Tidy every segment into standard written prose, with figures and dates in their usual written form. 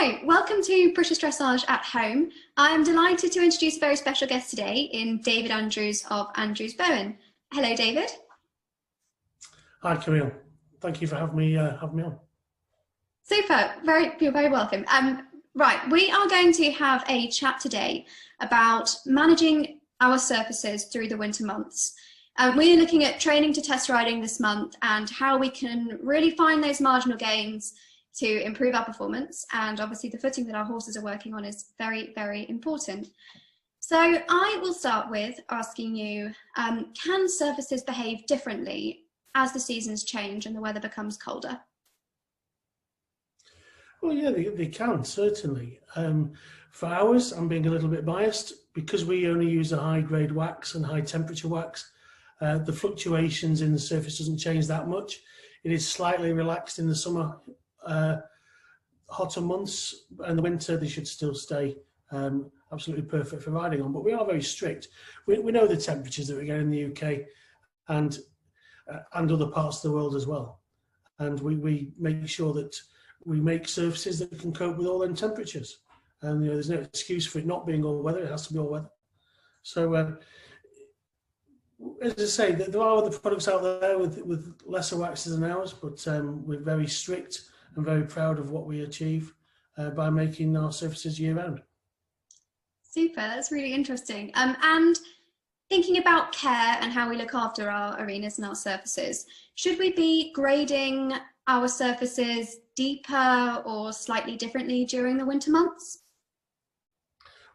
Hi, welcome to British Dressage at Home. I'm delighted to introduce a very special guest today in David Andrews of Andrews Bowen. Hello, David. Hi, Camille. Thank you for having me on. Super, you're very welcome. Right, we are going to have a chat today about managing our surfaces through the winter months. We're looking at training to test riding this month and how we can really find those marginal gains to improve our performance, and obviously the footing that our horses are working on is very, very important. So I will start with asking you, can surfaces behave differently as the seasons change and the weather becomes colder? Well, yeah, they can, certainly. For ours, I'm being a little bit biased because we only use a high-grade wax and high-temperature wax. The fluctuations in the surface doesn't change that much. It is slightly relaxed in the summer, hotter months, and the winter they should still stay absolutely perfect for riding on. But we are very strict. We know the temperatures that we get in the UK and other parts of the world as well, and we make sure that we make surfaces that can cope with all them temperatures. And there's no excuse for it not being all weather. It has to be all weather. So as I say, there are other products out there with lesser waxes than ours, but we're very strict and very proud of what we achieve by making our surfaces year round. Super, that's really interesting. And thinking about care and how we look after our arenas and our surfaces, should we be grading our surfaces deeper or slightly differently during the winter months?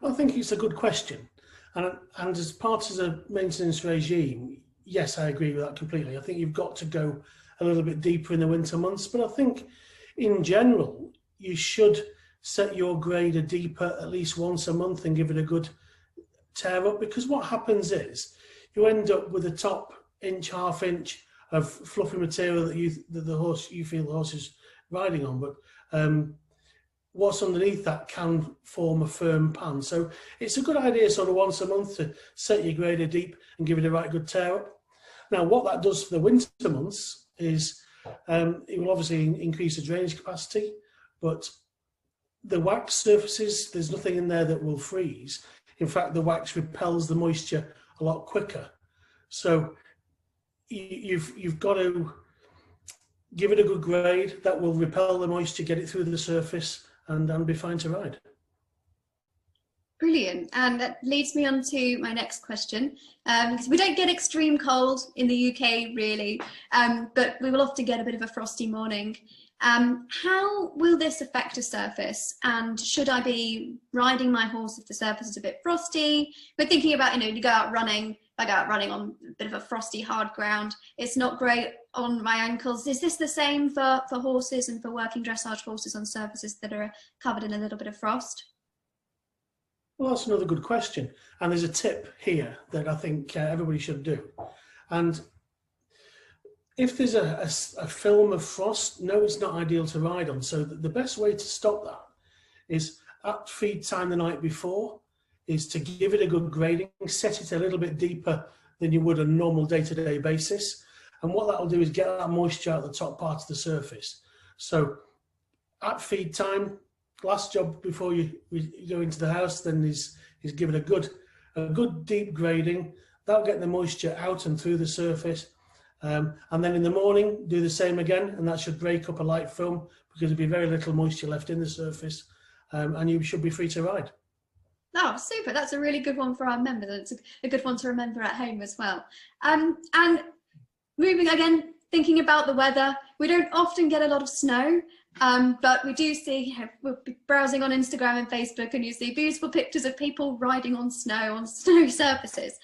Well, I think it's a good question. And as part of the maintenance regime, yes, I agree with that completely. I think you've got to go a little bit deeper in the winter months, but I think in general, you should set your grader deeper at least once a month and give it a good tear up, because what happens is you end up with a top inch, half inch of fluffy material that you feel the horse is riding on, but what's underneath that can form a firm pan. So it's a good idea sort of once a month to set your grader deep and give it a right good tear up. Now, what that does for the winter months is it will obviously increase the drainage capacity, but the wax surfaces, there's nothing in there that will freeze. In fact, the wax repels the moisture a lot quicker. So you've got to give it a good grade that will repel the moisture, get it through the surface, and be fine to ride. Brilliant, and that leads me on to my next question, because we don't get extreme cold in the UK really, but we will often get a bit of a frosty morning. How will this affect a surface, and should I be riding my horse if the surface is a bit frosty? We're thinking about, you go out running, if I go out running on a bit of a frosty hard ground, it's not great on my ankles. Is this the same for horses and for working dressage horses on surfaces that are covered in a little bit of frost? Well, that's another good question. And there's a tip here that I think everybody should do. And if there's a film of frost, no, it's not ideal to ride on. So the best way to stop that is at feed time the night before is to give it a good grading, set it a little bit deeper than you would on a normal day-to-day basis. And what that'll do is get that moisture out of the top part of the surface. So at feed time, last job before you go into the house then is give it a good deep grading. That'll get the moisture out and through the surface. And then in the morning, do the same again, and that should break up a light film because there'll be very little moisture left in the surface, and you should be free to ride. Oh, super. That's a really good one for our members. It's a good one to remember at home as well. And moving again, thinking about the weather, we don't often get a lot of snow, but we do see, we'll be browsing on Instagram and Facebook and you see beautiful pictures of people riding on snowy surfaces.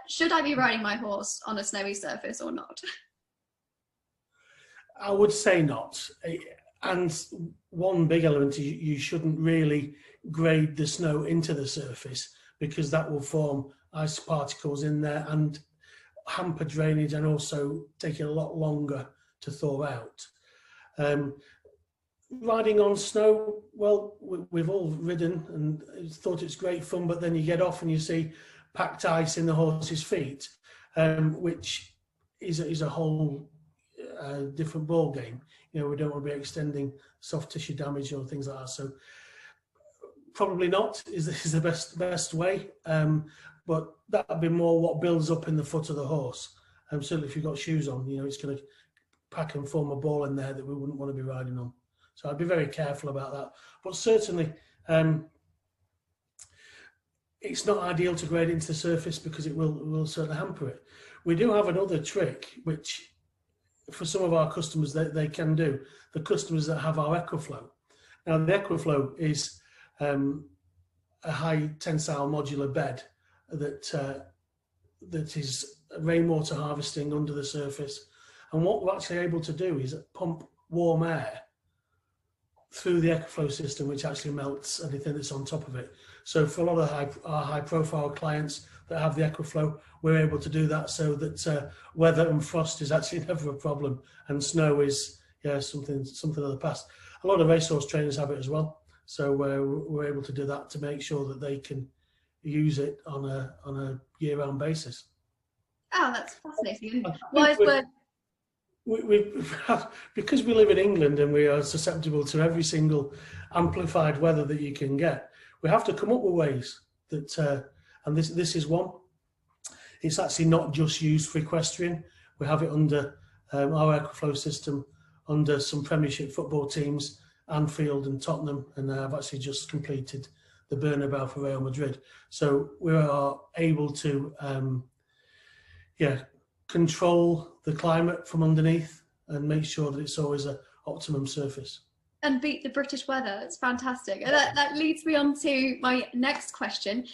Should I be riding my horse on a snowy surface or not? I would say not. And one big element is you shouldn't really grade the snow into the surface because that will form ice particles in there and hamper drainage and also take it a lot longer to thaw out. Riding on snow, well, we've all ridden and thought it's great fun, but then you get off and you see packed ice in the horse's feet, which is a whole different ball game. We don't want to be extending soft tissue damage or things like that. So probably not is the best way, but that would be more what builds up in the foot of the horse. Certainly if you've got shoes on, it's going to pack and form a ball in there that we wouldn't want to be riding on. So I'd be very careful about that. But certainly, it's not ideal to grade into the surface because it will certainly hamper it. We do have another trick, which for some of our customers they can do. The customers that have our Aquaflow. Now the Aquaflow is a high tensile modular bed that is rainwater harvesting under the surface. And what we're actually able to do is pump warm air through the Aquaflow system, which actually melts anything that's on top of it. So for a lot of our high-profile clients that have the Aquaflow, we're able to do that so that weather and frost is actually never a problem, and snow is something of the past. A lot of racehorse trainers have it as well, so we're able to do that to make sure that they can use it on a year-round basis. Oh, that's fascinating. Because we live in England and we are susceptible to every single amplified weather that you can get, we have to come up with ways that, and this is one. It's actually not just used for equestrian. We have it under our Aquaflow system under some Premiership football teams, Anfield and Tottenham, and I've actually just completed the Bernabeu for Real Madrid. So we are able to, control the climate from underneath and make sure that it's always an optimum surface. And beat the British weather. It's fantastic. And that leads me on to my next question.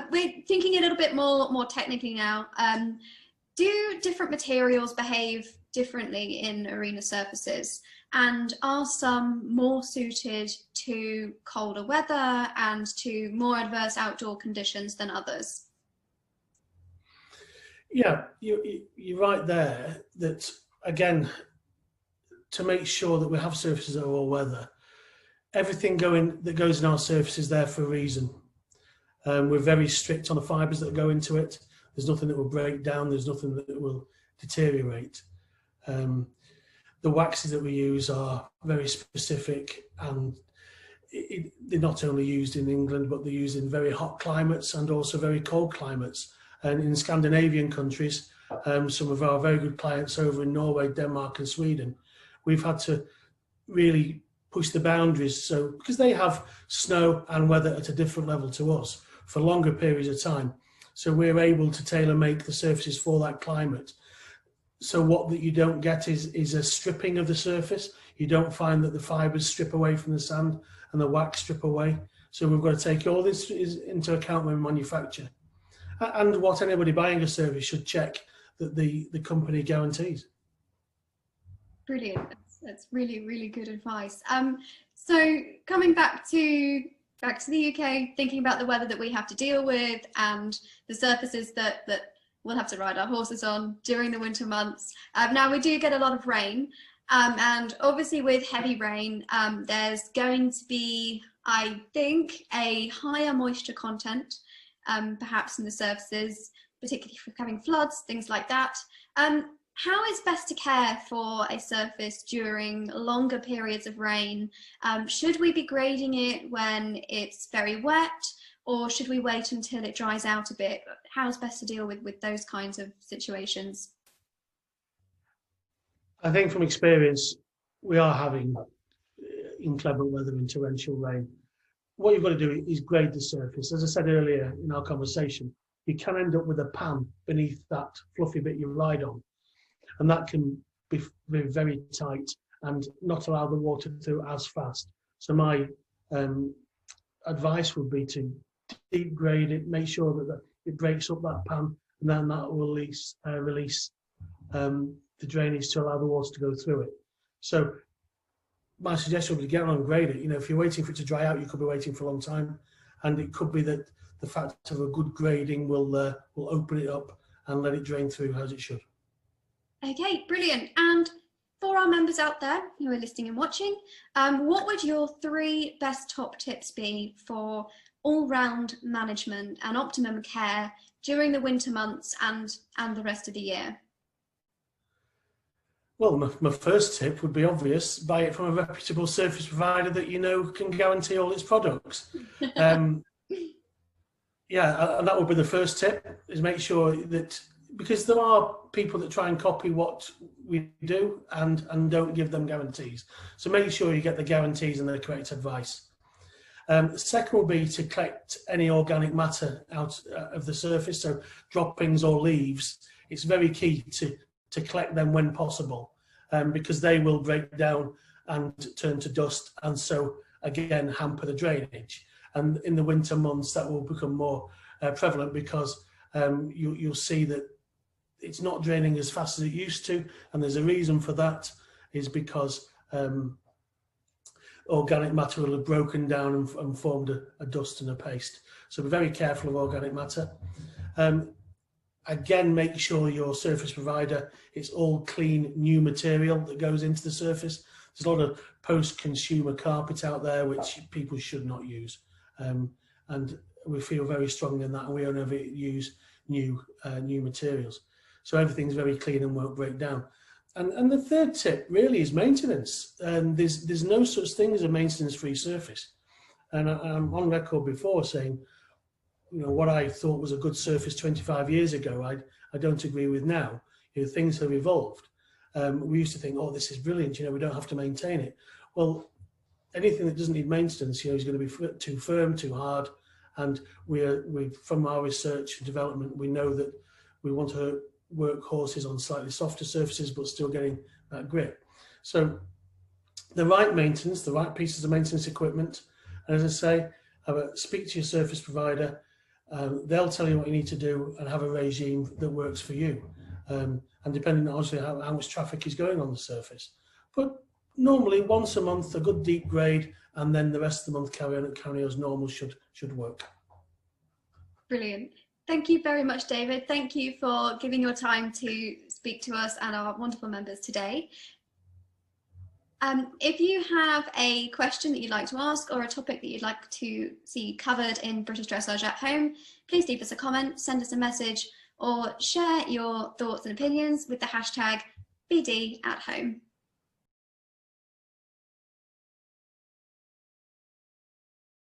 We're thinking a little bit more technically now. Do different materials behave differently in arena surfaces? And are some more suited to colder weather and to more adverse outdoor conditions than others? Yeah, you're right there. That again, to make sure that we have surfaces that are all weather, everything that goes in our surface is there for a reason. We're very strict on the fibres that go into it. There's nothing that will break down. There's nothing that will deteriorate. The waxes that we use are very specific, and they're not only used in England, but they're used in very hot climates and also very cold climates. And in Scandinavian countries, some of our very good clients over in Norway, Denmark and Sweden, we've had to really push the boundaries. So because they have snow and weather at a different level to us for longer periods of time, so we're able to tailor make the surfaces for that climate. So what that you don't get is a stripping of the surface. You don't find that the fibres strip away from the sand and the wax strip away. So we've got to take all this into account when we manufacture. And what anybody buying a service should check that the company guarantees. Brilliant. That's really, really good advice. So coming back to the UK, thinking about the weather that we have to deal with and the surfaces that we'll have to ride our horses on during the winter months. Now we do get a lot of rain, and obviously with heavy rain, there's going to be, I think, a higher moisture content. Perhaps in the surfaces, particularly for having floods, things like that. How is best to care for a surface during longer periods of rain? Should we be grading it when it's very wet, or should we wait until it dries out a bit? How's best to deal with those kinds of situations? I think from experience, we are having inclement weather and torrential rain. What you've got to do is grade the surface. As I said earlier in our conversation, you can end up with a pan beneath that fluffy bit you ride on, and that can be very tight and not allow the water through as fast. So my advice would be to deep grade it, make sure that it breaks up that pan, and then that will release the drainage to allow the water to go through it. So my suggestion would be get on and grade it. If you're waiting for it to dry out, you could be waiting for a long time, and it could be that the fact of a good grading will open it up and let it drain through as it should. Okay, brilliant. And for our members out there who are listening and watching, what would your 3 best top tips be for all-round management and optimum care during the winter months and the rest of the year? Well, my first tip would be obvious: buy it from a reputable service provider that you know can guarantee all its products. Yeah, and that would be the first tip: is make sure that, because there are people that try and copy what we do and don't give them guarantees. So make sure you get the guarantees and the correct advice. The second will be to collect any organic matter out of the surface, so droppings or leaves. It's very key to collect them when possible, because they will break down and turn to dust, and so again hamper the drainage. And in the winter months that will become more prevalent, because you'll see that it's not draining as fast as it used to, and there's a reason for that, is because organic matter will have broken down and formed a dust and a paste. So be very careful of organic matter. Again, make sure your surface provider, it's all clean, new material that goes into the surface. There's a lot of post-consumer carpet out there which people should not use. And we feel very strongly in that, and we only use new materials. So everything's very clean and won't break down. And the third tip really is maintenance. There's no such thing as a maintenance-free surface. And I'm on record before saying, you know, what I thought was a good surface 25 years ago, I don't agree with now. You know, things have evolved. We used to think, oh, this is brilliant, you know, we don't have to maintain it. Well, anything that doesn't need maintenance, you know, is going to be too firm, too hard. And we from our research and development, we know that we want to work horses on slightly softer surfaces, but still getting that grip. So the right maintenance, the right pieces of maintenance equipment, and as I say, speak to your surface provider. They'll tell you what you need to do and have a regime that works for you. And depending on obviously how much traffic is going on the surface. But normally once a month, a good deep grade, and then the rest of the month carry on as normal should work. Brilliant. Thank you very much, David. Thank you for giving your time to speak to us and our wonderful members today. If you have a question that you'd like to ask or a topic that you'd like to see covered in British Dressage at Home, please leave us a comment, send us a message, or share your thoughts and opinions with the hashtag BD at Home.